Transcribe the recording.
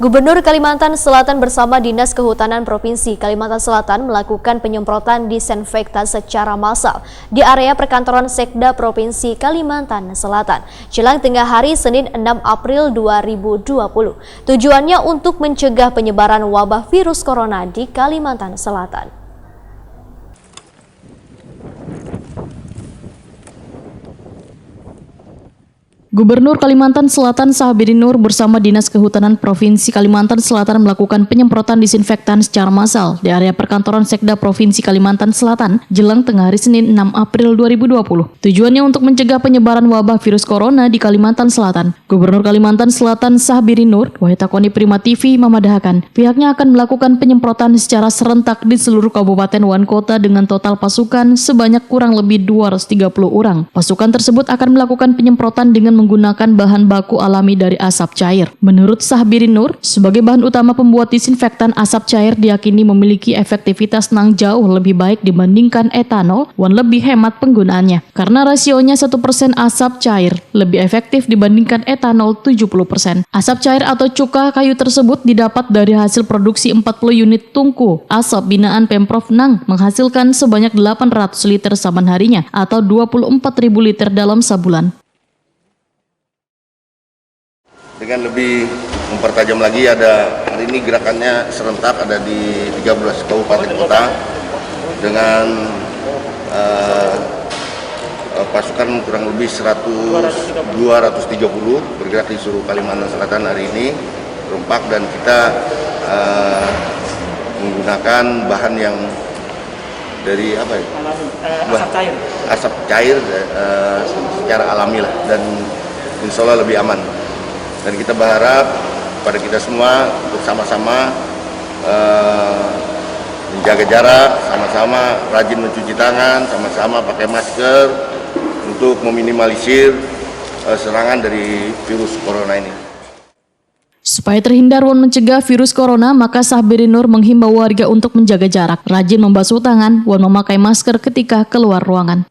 Gubernur Kalimantan Selatan bersama Dinas Kehutanan Provinsi Kalimantan Selatan melakukan penyemprotan disinfektan secara massal di area perkantoran Sekda Provinsi Kalimantan Selatan jelang tengah hari Senin 6 April 2020. Tujuannya untuk mencegah penyebaran wabah virus corona di Kalimantan Selatan. Gubernur Kalimantan Selatan Sahabudin Nur bersama Dinas Kehutanan Provinsi Kalimantan Selatan melakukan penyemprotan disinfektan secara massal di area perkantoran Sekda Provinsi Kalimantan Selatan jelang tengah hari Senin 6 April 2020. Tujuannya untuk mencegah penyebaran wabah virus corona di Kalimantan Selatan. Gubernur Kalimantan Selatan Sahabudin Nur, Wahitakoni Prima TV memadahakan pihaknya akan melakukan penyemprotan secara serentak di seluruh kabupaten wan kota dengan total pasukan sebanyak kurang lebih 230 orang. Pasukan tersebut akan melakukan penyemprotan dengan menggunakan bahan baku alami dari asap cair. Menurut Sahabudin Nur, sebagai bahan utama pembuat disinfektan, asap cair diyakini memiliki efektivitas yang jauh lebih baik dibandingkan etanol dan lebih hemat penggunaannya. Karena rasionya 1% asap cair lebih efektif dibandingkan etanol 70%. Asap cair atau cuka kayu tersebut didapat dari hasil produksi 40 unit tungku asap binaan Pemprov Nang menghasilkan sebanyak 800 liter saban harinya atau 24.000 liter dalam sebulan. Dengan lebih mempertajam lagi, ada hari ini gerakannya serentak ada di 13 kabupaten kota dengan pasukan kurang lebih 230 bergerak di seluruh Kalimantan Selatan hari ini rompak, dan kita menggunakan bahan yang dari asap cair secara alami lah, dan insya Allah lebih aman. Dan kita berharap pada kita semua untuk sama-sama menjaga jarak, sama-sama rajin mencuci tangan, sama-sama pakai masker untuk meminimalisir serangan dari virus corona ini. Supaya terhindar dan mencegah virus corona, maka Sahabudin Nur menghimbau warga untuk menjaga jarak, rajin membasuh tangan, dan memakai masker ketika keluar ruangan.